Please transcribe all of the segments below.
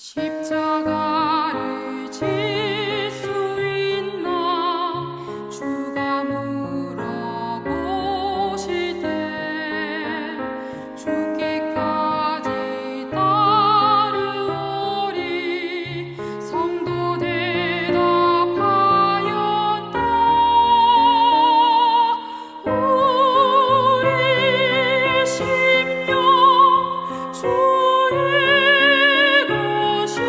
십자가를 질 수 있나 주가 물어보실 때 죽기까지 따르오리. 성도 대답하였다. 우리의 심령 주의 것이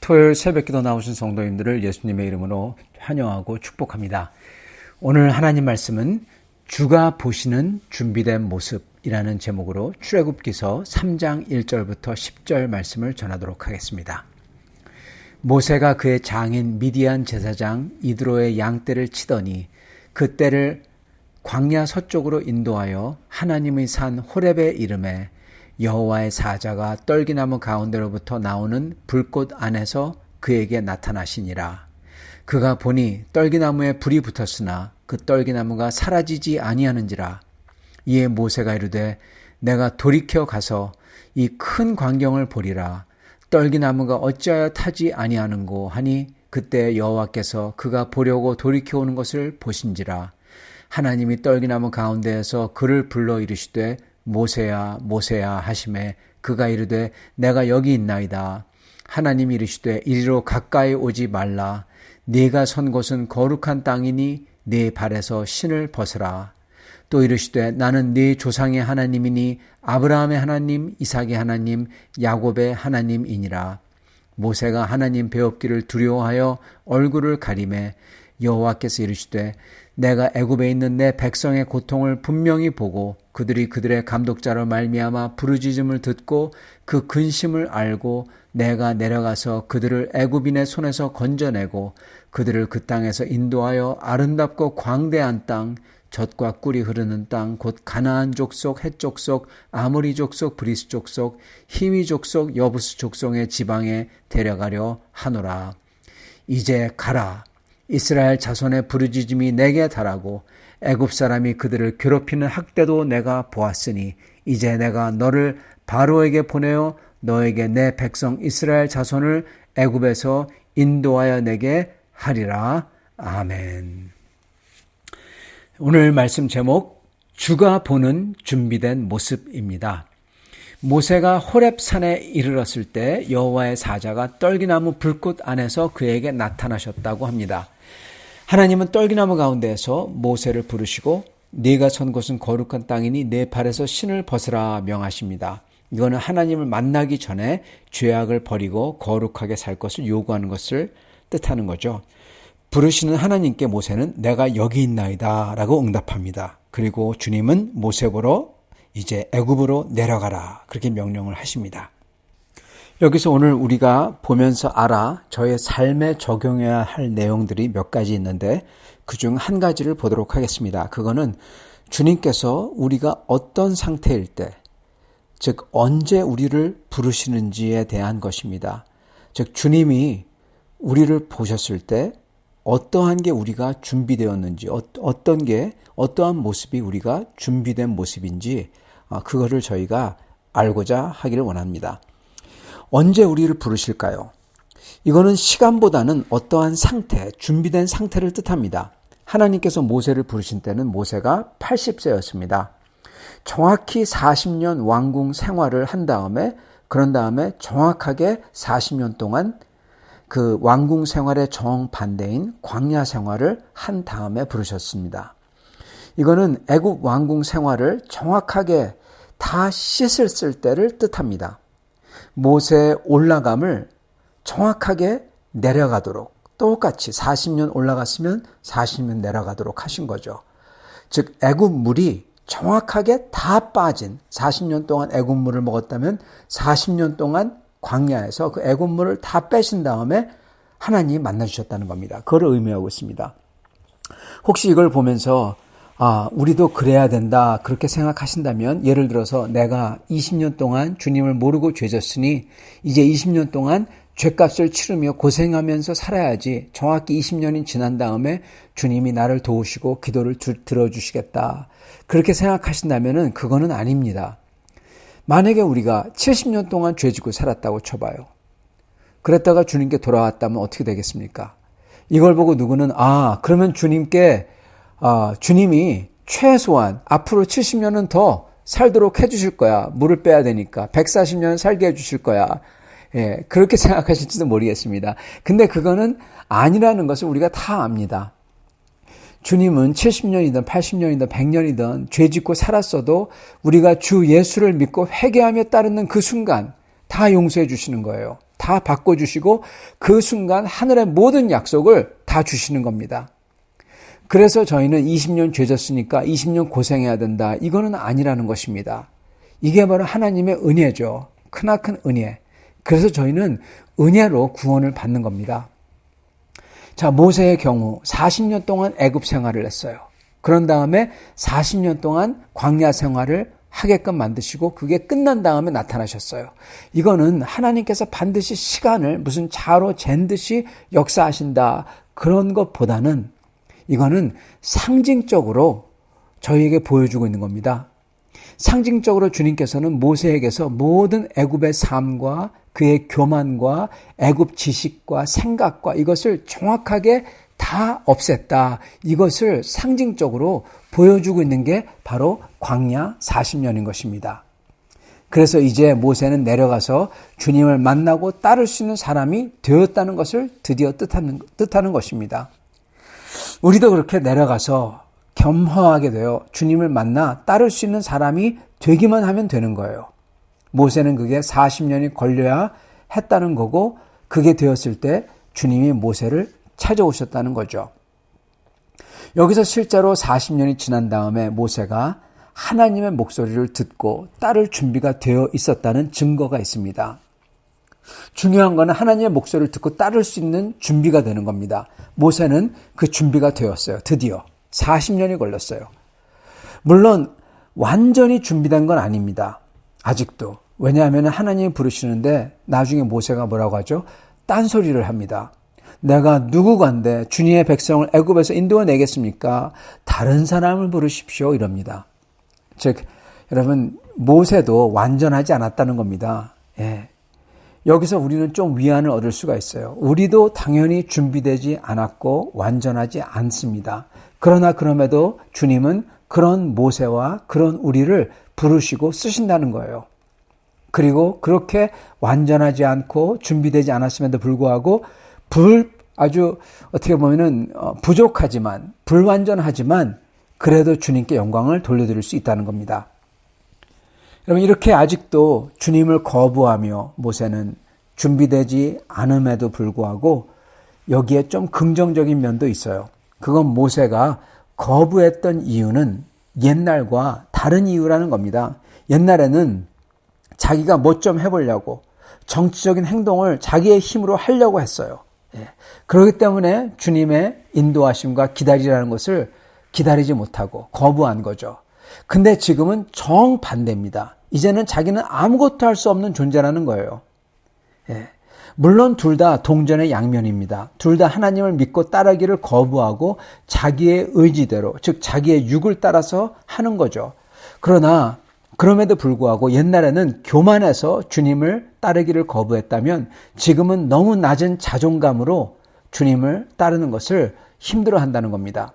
토요일 새벽기도 나오신 성도님들을 예수님의 이름으로 환영하고 축복합니다. 오늘 하나님 말씀은 주가 보시는 준비된 모습이라는 제목으로 출애굽기서 3장 1절부터 10절 말씀을 전하도록 하겠습니다. 모세가 그의 장인 미디안 제사장 이드로의 양떼를 치더니 그 떼를 광야 서쪽으로 인도하여 하나님의 산 호렙에 이르매 여호와의 사자가 떨기나무 가운데로부터 나오는 불꽃 안에서 그에게 나타나시니라. 그가 보니 떨기나무에 불이 붙었으나 그 떨기나무가 사라지지 아니하는지라. 이에 모세가 이르되 내가 돌이켜 가서 이 큰 광경을 보리라. 떨기나무가 어찌하여 타지 아니하는고 하니 그때 여호와께서 그가 보려고 돌이켜 오는 것을 보신지라. 하나님이 떨기나무 가운데에서 그를 불러 이르시되 모세야 모세야 하시매 그가 이르되 내가 여기 있나이다. 하나님이 이르시되 이리로 가까이 오지 말라. 네가 선 곳은 거룩한 땅이니 네 발에서 신을 벗으라. 또 이르시되 나는 네 조상의 하나님이니 아브라함의 하나님, 이삭의 하나님, 야곱의 하나님이니라. 모세가 하나님 배웁기를 두려워하여 얼굴을 가리매 여호와께서 이르시되 내가 애굽에 있는 내 백성의 고통을 분명히 보고 그들이 그들의 감독자로 말미암아 부르짖음을 듣고 그 근심을 알고 내가 내려가서 그들을 애굽인의 손에서 건져내고 그들을 그 땅에서 인도하여 아름답고 광대한 땅, 젖과 꿀이 흐르는 땅, 곧 가나안 족속, 헷 족속, 아모리 족속, 브리스 족속, 히위 족속, 여부스 족속의 지방에 데려가려 하노라. 이제 가라. 이스라엘 자손의 부르짖음이 내게 달하고 애굽 사람이 그들을 괴롭히는 학대도 내가 보았으니 이제 내가 너를 바로에게 보내어 너에게 내 백성 이스라엘 자손을 애굽에서 인도하여 내게 하리라. 아멘. 오늘 말씀 제목 주가 보는 준비된 모습입니다. 모세가 호렙산에 이르렀을 때 여호와의 사자가 떨기나무 불꽃 안에서 그에게 나타나셨다고 합니다. 하나님은 떨기나무 가운데에서 모세를 부르시고 네가 선 곳은 거룩한 땅이니 네 발에서 신을 벗으라 명하십니다. 이거는 하나님을 만나기 전에 죄악을 버리고 거룩하게 살 것을 요구하는 것을 뜻하는 거죠. 부르시는 하나님께 모세는 내가 여기 있나이다 라고 응답합니다. 그리고 주님은 모세 보러 이제 애굽으로 내려가라 그렇게 명령을 하십니다. 여기서 오늘 우리가 보면서 저의 삶에 적용해야 할 내용들이 몇 가지 있는데 그중 한 가지를 보도록 하겠습니다. 그거는 주님께서 우리가 어떤 상태일 때, 즉 언제 우리를 부르시는지에 대한 것입니다. 즉 주님이 우리를 보셨을 때 어떠한 게 우리가 준비되었는지, 어떠한 모습이 우리가 준비된 모습인지 그거를 저희가 알고자 하기를 원합니다. 언제 우리를 부르실까요? 이거는 시간보다는 어떠한 상태, 준비된 상태를 뜻합니다. 하나님께서 모세를 부르신 때는 모세가 80세였습니다. 정확히 40년 왕궁 생활을 한 다음에 그런 다음에 정확하게 40년 동안 그 왕궁 생활의 정반대인 광야 생활을 한 다음에 부르셨습니다. 이거는 애굽 왕궁 생활을 정확하게 다 씻었을 때를 뜻합니다. 모세의 올라감을 정확하게 내려가도록 똑같이 40년 올라갔으면 40년 내려가도록 하신 거죠. 즉 애굽 물이 정확하게 다 빠진 40년 동안 애굽 물을 먹었다면 40년 동안 광야에서 그 애굽 물을 다 빼신 다음에 하나님이 만나주셨다는 겁니다. 그걸 의미하고 있습니다. 혹시 이걸 보면서 우리도 그래야 된다 그렇게 생각하신다면 예를 들어서 내가 20년 동안 주님을 모르고 죄졌으니 이제 20년 동안 죄값을 치르며 고생하면서 살아야지 정확히 20년이 지난 다음에 주님이 나를 도우시고 기도를 들어주시겠다 그렇게 생각하신다면 그거는 아닙니다. 만약에 우리가 70년 동안 죄지고 살았다고 쳐봐요. 그랬다가 주님께 돌아왔다면 어떻게 되겠습니까? 이걸 보고 누구는 그러면 주님이 최소한 앞으로 70년은 더 살도록 해주실 거야. 물을 빼야 되니까 140년 살게 해주실 거야. 그렇게 생각하실지도 모르겠습니다. 근데 그거는 아니라는 것을 우리가 다 압니다. 주님은 70년이든 80년이든 100년이든 죄 짓고 살았어도 우리가 주 예수를 믿고 회개하며 따르는 그 순간 다 용서해 주시는 거예요. 다 바꿔주시고 그 순간 하늘의 모든 약속을 다 주시는 겁니다. 그래서 저희는 20년 죄 졌으니까 20년 고생해야 된다. 이거는 아니라는 것입니다. 이게 바로 하나님의 은혜죠. 크나큰 은혜. 그래서 저희는 은혜로 구원을 받는 겁니다. 자, 모세의 경우 40년 동안 애굽 생활을 했어요. 그런 다음에 40년 동안 광야 생활을 하게끔 만드시고 그게 끝난 다음에 나타나셨어요. 이거는 하나님께서 반드시 시간을 무슨 자로 잰 듯이 역사하신다. 그런 것보다는 이거는 상징적으로 저희에게 보여주고 있는 겁니다. 상징적으로 주님께서는 모세에게서 모든 애굽의 삶과 그의 교만과 애굽 지식과 생각과 이것을 정확하게 다 없앴다. 이것을 상징적으로 보여주고 있는 게 바로 광야 40년인 것입니다. 그래서 이제 모세는 내려가서 주님을 만나고 따를 수 있는 사람이 되었다는 것을 드디어 뜻하는 것입니다. 우리도 그렇게 내려가서 겸허하게 되어 주님을 만나 따를 수 있는 사람이 되기만 하면 되는 거예요. 모세는 그게 40년이 걸려야 했다는 거고 그게 되었을 때 주님이 모세를 찾아오셨다는 거죠. 여기서 실제로 40년이 지난 다음에 모세가 하나님의 목소리를 듣고 따를 준비가 되어 있었다는 증거가 있습니다. 중요한 것은 하나님의 목소리를 듣고 따를 수 있는 준비가 되는 겁니다. 모세는 그 준비가 되었어요. 드디어 40년이 걸렸어요. 물론 완전히 준비된 건 아닙니다. 아직도. 왜냐하면 하나님이 부르시는데 나중에 모세가 뭐라고 하죠? 딴소리를 합니다. 내가 누구간데 주님의 백성을 애굽에서 인도해 내겠습니까? 다른 사람을 부르십시오. 이럽니다. 즉 여러분 모세도 완전하지 않았다는 겁니다. 예. 여기서 우리는 좀 위안을 얻을 수가 있어요. 우리도 당연히 준비되지 않았고 완전하지 않습니다. 그러나 그럼에도 주님은 그런 모세와 그런 우리를 부르시고 쓰신다는 거예요. 그리고 그렇게 완전하지 않고 준비되지 않았음에도 불구하고 아주 어떻게 보면은 부족하지만 불완전하지만 그래도 주님께 영광을 돌려드릴 수 있다는 겁니다. 여러분 이렇게 아직도 주님을 거부하며 모세는 준비되지 않음에도 불구하고 여기에 좀 긍정적인 면도 있어요. 그건 모세가 거부했던 이유는 옛날과 다른 이유라는 겁니다. 옛날에는 자기가 뭐 좀 해보려고 정치적인 행동을 자기의 힘으로 하려고 했어요. 그렇기 때문에 주님의 인도하심과 기다리라는 것을 기다리지 못하고 거부한 거죠. 근데 지금은 정반대입니다. 이제는 자기는 아무것도 할 수 없는 존재라는 거예요. 물론 둘 다 동전의 양면입니다. 둘 다 하나님을 믿고 따르기를 거부하고 자기의 의지대로, 즉 자기의 육을 따라서 하는 거죠. 그러나 그럼에도 불구하고 옛날에는 교만해서 주님을 따르기를 거부했다면 지금은 너무 낮은 자존감으로 주님을 따르는 것을 힘들어한다는 겁니다.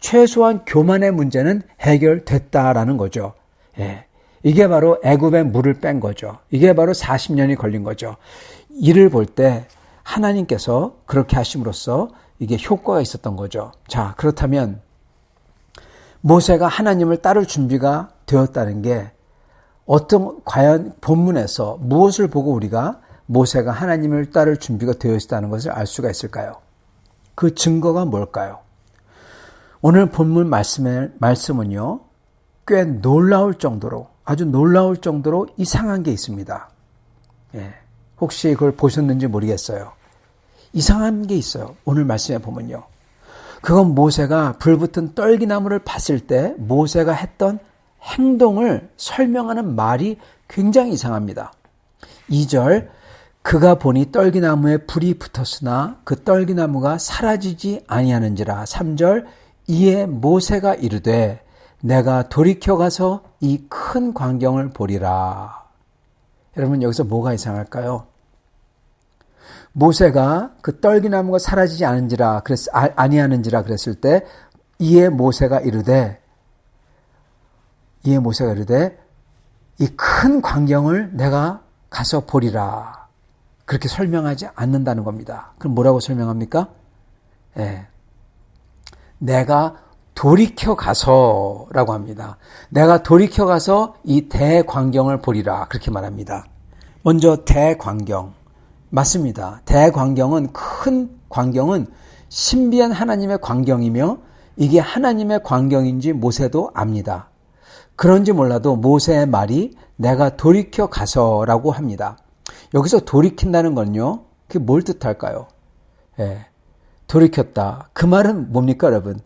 최소한 교만의 문제는 해결됐다라는 거죠. 이게 바로 애굽의 물을 뺀 거죠. 이게 바로 40년이 걸린 거죠. 이를 볼 때 하나님께서 그렇게 하심으로써 이게 효과가 있었던 거죠. 자, 그렇다면 모세가 하나님을 따를 준비가 되었다는 게 과연 본문에서 무엇을 보고 우리가 모세가 하나님을 따를 준비가 되어 있다는 것을 알 수가 있을까요? 그 증거가 뭘까요? 오늘 본문 말씀은요, 꽤 놀라울 정도로, 아주 놀라울 정도로 이상한 게 있습니다. 혹시 그걸 보셨는지 모르겠어요. 이상한 게 있어요. 오늘 말씀에 보면요. 그건 모세가 불붙은 떨기나무를 봤을 때 모세가 했던 행동을 설명하는 말이 굉장히 이상합니다. 2절, 그가 보니 떨기나무에 불이 붙었으나 그 떨기나무가 사라지지 아니하는지라. 3절, 이에 모세가 이르되 내가 돌이켜 가서 이 큰 광경을 보리라. 여러분 여기서 뭐가 이상할까요? 모세가 그 떨기나무가 사라지지 아니하는지라 그랬을 때 이에 모세가 이르되 이 큰 광경을 내가 가서 보리라. 그렇게 설명하지 않는다는 겁니다. 그럼 뭐라고 설명합니까? 내가 돌이켜 가서라고 합니다. 내가 돌이켜 가서 이 대광경을 보리라. 그렇게 말합니다. 먼저 대광경. 맞습니다. 대광경은, 큰 광경은 신비한 하나님의 광경이며 이게 하나님의 광경인지 모세도 압니다. 그런지 몰라도 모세의 말이 내가 돌이켜 가서라고 합니다. 여기서 돌이킨다는 건요, 그게 뭘 뜻할까요? 예, 돌이켰다. 그 말은 뭡니까, 여러분?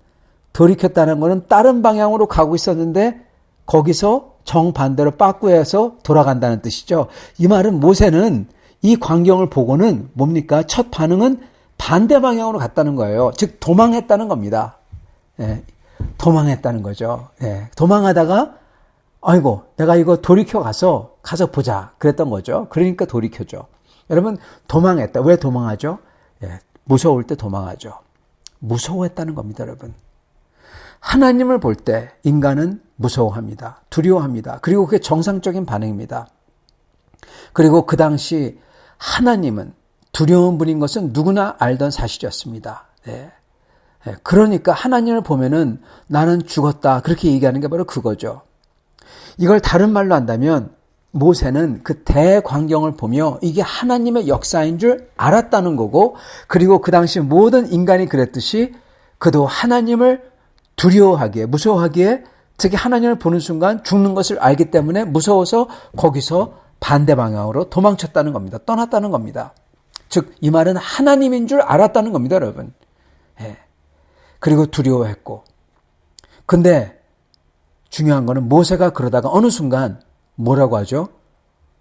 돌이켰다는 것은 다른 방향으로 가고 있었는데 거기서 정반대로 빠꾸해서 돌아간다는 뜻이죠. 이 말은 모세는 이 광경을 보고는 뭡니까? 첫 반응은 반대 방향으로 갔다는 거예요. 즉 도망했다는 겁니다. 예, 도망했다는 거죠. 예, 도망하다가 아이고 내가 이거 돌이켜 가서 보자 그랬던 거죠. 그러니까 돌이켜죠. 여러분 도망했다. 왜 도망하죠? 예, 무서울 때 도망하죠. 무서워했다는 겁니다, 여러분. 하나님을 볼 때 인간은 무서워합니다. 두려워합니다. 그리고 그게 정상적인 반응입니다. 그리고 그 당시 하나님은 두려운 분인 것은 누구나 알던 사실이었습니다. 네. 그러니까 하나님을 보면은 나는 죽었다 그렇게 얘기하는 게 바로 그거죠. 이걸 다른 말로 한다면 모세는 그 대광경을 보며 이게 하나님의 역사인 줄 알았다는 거고, 그리고 그 당시 모든 인간이 그랬듯이 그도 하나님을 두려워하기에, 무서워하기에, 특히 하나님을 보는 순간 죽는 것을 알기 때문에 무서워서 거기서 반대 방향으로 도망쳤다는 겁니다. 떠났다는 겁니다. 즉 이 말은 하나님인 줄 알았다는 겁니다, 여러분. 예. 그리고 두려워했고. 근데 중요한 거는 모세가 그러다가 어느 순간 뭐라고 하죠?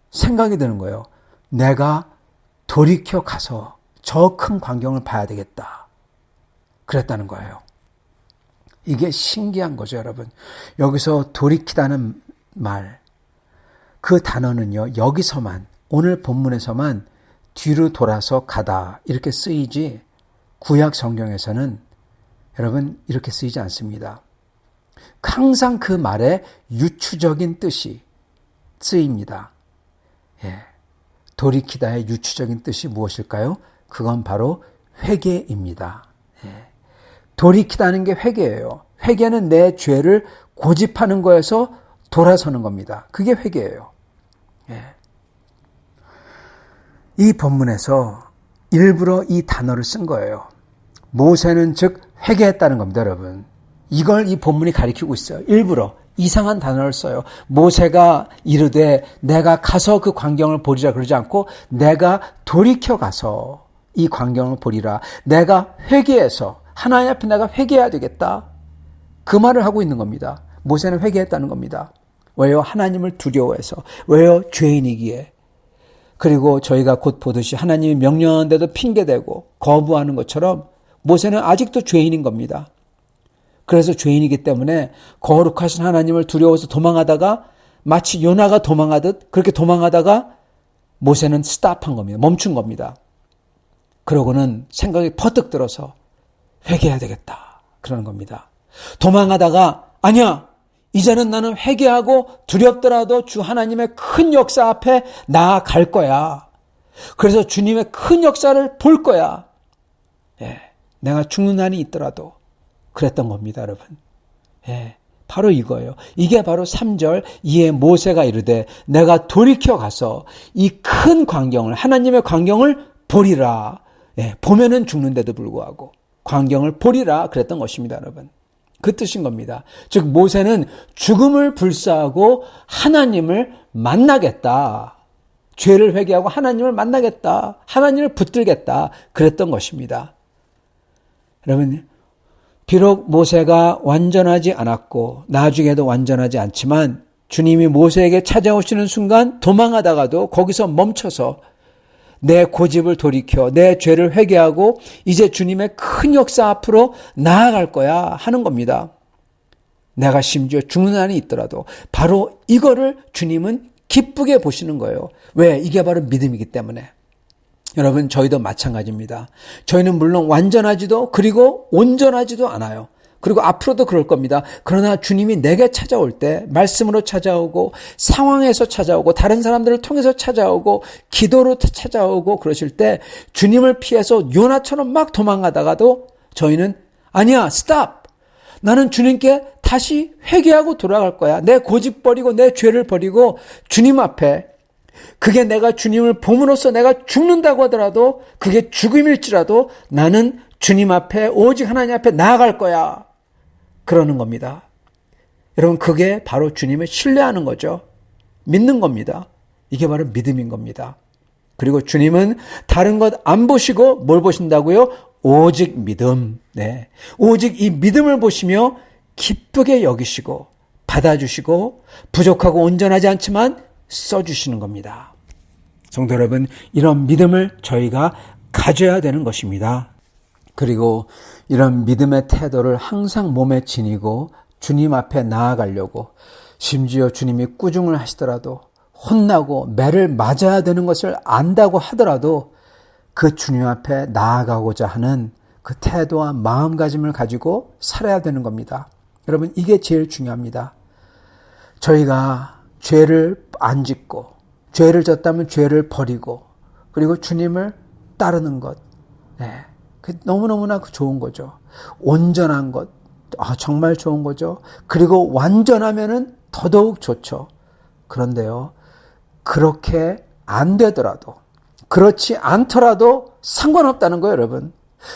생각이 드는 거예요. 내가 돌이켜 가서 저 큰 광경을 봐야 되겠다. 그랬다는 거예요. 이게 신기한 거죠, 여러분. 여기서 돌이키다는 말, 그 단어는요, 여기서만, 오늘 본문에서만 뒤로 돌아서 가다 이렇게 쓰이지 구약 성경에서는 여러분 이렇게 쓰이지 않습니다. 항상 그 말에 유추적인 뜻이 쓰입니다. 예. 돌이키다의 유추적인 뜻이 무엇일까요? 그건 바로 회개입니다. 예. 돌이키다는 게 회개예요. 회개는 내 죄를 고집하는 거에서 돌아서는 겁니다. 그게 회개예요. 예. 이 본문에서 일부러 이 단어를 쓴 거예요. 모세는 즉 회개했다는 겁니다, 여러분. 이걸 이 본문이 가리키고 있어요. 일부러 이상한 단어를 써요. 모세가 이르되 내가 가서 그 광경을 보리라 그러지 않고 내가 돌이켜 가서 이 광경을 보리라. 내가 회개해서 하나님 앞에 내가 회개해야 되겠다. 그 말을 하고 있는 겁니다. 모세는 회개했다는 겁니다. 왜요? 하나님을 두려워해서. 왜요? 죄인이기에. 그리고 저희가 곧 보듯이 하나님이 명령하는데도 핑계대고 거부하는 것처럼 모세는 아직도 죄인인 겁니다. 그래서 죄인이기 때문에 거룩하신 하나님을 두려워서 도망하다가 마치 요나가 도망하듯 그렇게 도망하다가 모세는 스탑한 겁니다. 멈춘 겁니다. 그러고는 생각이 퍼뜩 들어서 회개해야 되겠다. 그러는 겁니다. 도망하다가 아니야. 이제는 나는 회개하고 두렵더라도 주 하나님의 큰 역사 앞에 나아갈 거야. 그래서 주님의 큰 역사를 볼 거야. 예, 내가 죽는 날이 있더라도 그랬던 겁니다, 여러분. 예, 바로 이거예요. 이게 바로 3절 이에 모세가 이르되 내가 돌이켜 가서 이 큰 광경을 하나님의 광경을 보리라. 예, 보면은 죽는데도 불구하고 광경을 보리라 그랬던 것입니다, 여러분. 그 뜻인 겁니다. 즉 모세는 죽음을 불사하고 하나님을 만나겠다. 죄를 회개하고 하나님을 만나겠다. 하나님을 붙들겠다. 그랬던 것입니다. 여러분, 비록 모세가 완전하지 않았고 나중에도 완전하지 않지만 주님이 모세에게 찾아오시는 순간 도망하다가도 거기서 멈춰서 내 고집을 돌이켜 내 죄를 회개하고 이제 주님의 큰 역사 앞으로 나아갈 거야 하는 겁니다. 내가 심지어 죽는 날이 있더라도 바로 이거를 주님은 기쁘게 보시는 거예요. 왜? 이게 바로 믿음이기 때문에. 여러분, 저희도 마찬가지입니다. 저희는 물론 완전하지도 그리고 온전하지도 않아요. 그리고 앞으로도 그럴 겁니다. 그러나 주님이 내게 찾아올 때 말씀으로 찾아오고 상황에서 찾아오고 다른 사람들을 통해서 찾아오고 기도로 찾아오고 그러실 때 주님을 피해서 요나처럼 막 도망가다가도 저희는 아니야, 스탑! 나는 주님께 다시 회개하고 돌아갈 거야. 내 고집 버리고 내 죄를 버리고 주님 앞에 그게 내가 주님을 봄으로써 내가 죽는다고 하더라도 그게 죽음일지라도 나는 주님 앞에 오직 하나님 앞에 나아갈 거야. 그러는 겁니다. 여러분 그게 바로 주님을 신뢰하는 거죠. 믿는 겁니다. 이게 바로 믿음인 겁니다. 그리고 주님은 다른 것 안 보시고 뭘 보신다고요? 오직 믿음. 네. 오직 이 믿음을 보시며 기쁘게 여기시고 받아주시고 부족하고 온전하지 않지만 써주시는 겁니다. 성도 여러분, 이런 믿음을 저희가 가져야 되는 것입니다. 그리고 이런 믿음의 태도를 항상 몸에 지니고 주님 앞에 나아가려고 심지어 주님이 꾸중을 하시더라도 혼나고 매를 맞아야 되는 것을 안다고 하더라도 그 주님 앞에 나아가고자 하는 그 태도와 마음가짐을 가지고 살아야 되는 겁니다. 여러분 이게 제일 중요합니다. 저희가 죄를 안 짓고 죄를 졌다면 죄를 버리고 그리고 주님을 따르는 것. 네. 너무너무나 좋은 거죠. 온전한 것. 정말 좋은 거죠. 그리고 완전하면은 더더욱 좋죠. 그런데요. 그렇게 안 되더라도 그렇지 않더라도 상관없다는 거예요, 여러분.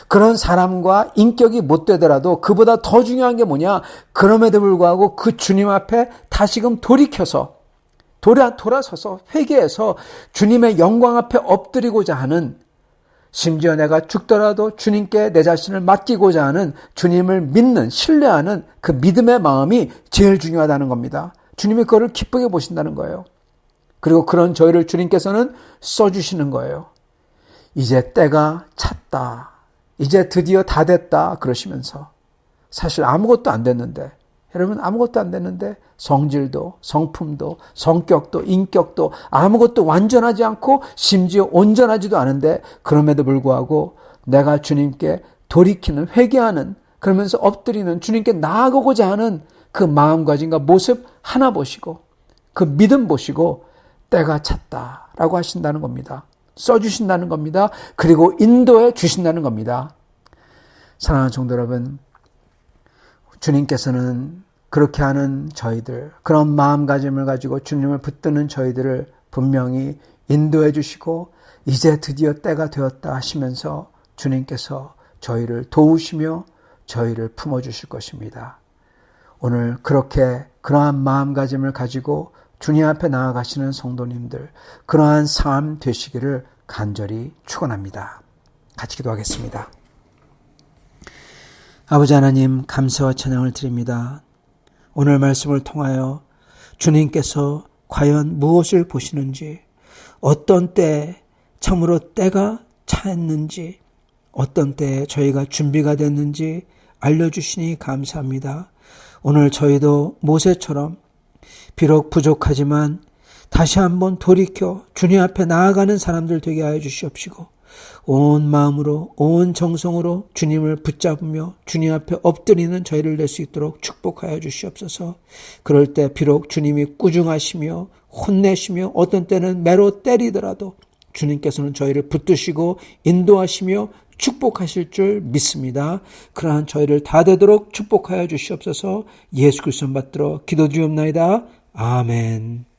그런 사람과 인격이 못 되더라도 그보다 더 중요한 게 뭐냐? 그럼에도 불구하고 그 주님 앞에 다시금 돌이켜서 돌아서서 회개해서 주님의 영광 앞에 엎드리고자 하는 심지어 내가 죽더라도 주님께 내 자신을 맡기고자 하는 주님을 믿는 신뢰하는 그 믿음의 마음이 제일 중요하다는 겁니다. 주님이 그거를 기쁘게 보신다는 거예요. 그리고 그런 저희를 주님께서는 써주시는 거예요. 이제 때가 찼다. 이제 드디어 다 됐다. 그러시면서 사실 아무것도 안 됐는데 여러분 아무것도 안 됐는데 성질도 성품도 성격도 인격도 아무것도 완전하지 않고 심지어 온전하지도 않은데 그럼에도 불구하고 내가 주님께 돌이키는 회개하는 그러면서 엎드리는 주님께 나아가고자 하는 그 마음가짐과 모습 하나 보시고 그 믿음 보시고 때가 찼다라고 하신다는 겁니다. 써주신다는 겁니다. 그리고 인도해 주신다는 겁니다. 사랑하는 성도 여러분, 주님께서는 그렇게 하는 저희들, 그런 마음가짐을 가지고 주님을 붙드는 저희들을 분명히 인도해 주시고 이제 드디어 때가 되었다 하시면서 주님께서 저희를 도우시며 저희를 품어주실 것입니다. 오늘 그렇게 그러한 마음가짐을 가지고 주님 앞에 나아가시는 성도님들, 그러한 삶 되시기를 간절히 축원합니다. 같이 기도하겠습니다. 아버지 하나님, 감사와 찬양을 드립니다. 오늘 말씀을 통하여 주님께서 과연 무엇을 보시는지, 어떤 때에 참으로 때가 찼는지, 어떤 때에 저희가 준비가 됐는지 알려주시니 감사합니다. 오늘 저희도 모세처럼 비록 부족하지만 다시 한번 돌이켜 주님 앞에 나아가는 사람들 되게 하여 주시옵시고 온 마음으로 온 정성으로 주님을 붙잡으며 주님 앞에 엎드리는 저희를 낼 수 있도록 축복하여 주시옵소서. 그럴 때 비록 주님이 꾸중하시며 혼내시며 어떤 때는 매로 때리더라도 주님께서는 저희를 붙드시고 인도하시며 축복하실 줄 믿습니다. 그러한 저희를 다 되도록 축복하여 주시옵소서. 예수 그리스도 받들어 기도드리옵나이다. 아멘.